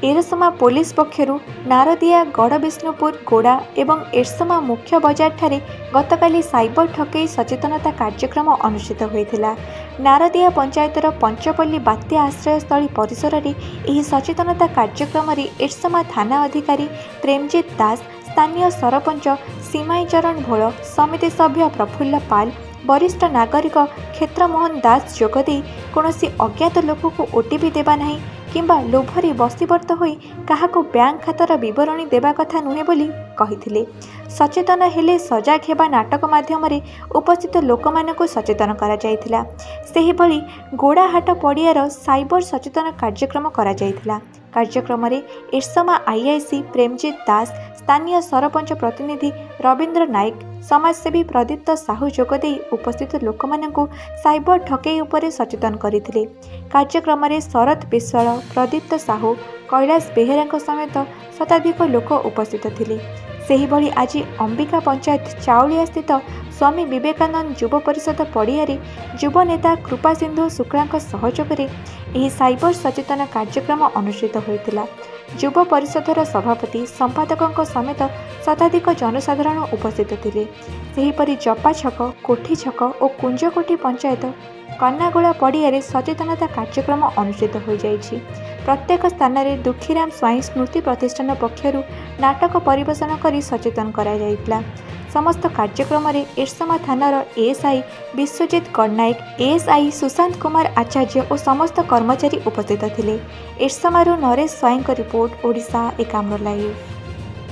एरसमा police पक्षरु नारदिया गढ़विष्णुपुर गोड़ा एवं एरसमा मुख्य बजार ठारे गतकाली साइबर ठकई सचेतनता कार्यक्रम अनुष्ठित होता। नारदिया पंचायतर पंचपल्ली बात्या आश्रयस्थली परिसर में यह सचेतनता कार्यक्रम एरसमा थाना अधिकारी प्रेमजीत दास, स्थानीय सरपंच सीमाईचरण भोल, समिति सभ्य प्रफुल्ल पाल, वरिष्ठ नागरिक क्षेत्रमोहन दास जोगदे कौन अज्ञात लोक को ओटीपी देवा नहीं किंबा लोभरे बसीबर्त होई काहाको बैंक खातार विवरणी देवा कथा नुहे बोली कहिथिले। सचेतन हेले सजाग हेबा नाटक माध्यम उपस्थित लोक मानकु सचेतन करा जायथिला। सेही भली गोड़ाहाट पड़ियार साइबर सचेतन कार्यक्रम करा जायथिला। कार्यक्रम रे एरसमा आईआईसी प्रेमजीत दास, स्थानीय सरपंच प्रतिनिधि रविंद्र नायक, समाजसेवी प्रदीप्त साहू जोगदे उपस्थित लोक मानकु साइबर ठकई उपरे सचेतन करथिले। कार्यक्रम रे शरद विश्वाल, प्रदीप्त साहू, कैलाश बेहेरा समेत शताधिक लोक उपस्थित थिले। सेही भली आज अंबिका पंचायत चाउलिया स्थित स्वामी विवेकानंद युव परिषद पड़िया युव नेता कृपा सिंधु शुक्ला सहयोग में साइबर सचेतन कार्यक्रम अनुष्ठित होता। युव परिषदर सभापति संपादकों समेत शताधिक जनसाधारण उपस्थित थिले। सेहीपरि जपा छक, कोठी छक और कुंजकोठी पंचायत कन्नागोला पड़िया सचेतनता कार्यक्रम अनुष्ठित हो जाइछि। प्रत्येक स्थान में दुखीराम स्वाई स्मृति प्रतिष्ठान पक्षरु नाटक परिवेषण कर सचेतन करा जाइतला। समस्त कार्यक्रम में एरसमा थानार एएसआई विश्वजित गणनायक, एएसआई सुशांत कुमार आचार्य और समस्त कर्मचारी उपस्थित थिले। एरसमारू नरेश स्वाई रिपोर्ट, ओडिशा एकाम्र लाइव।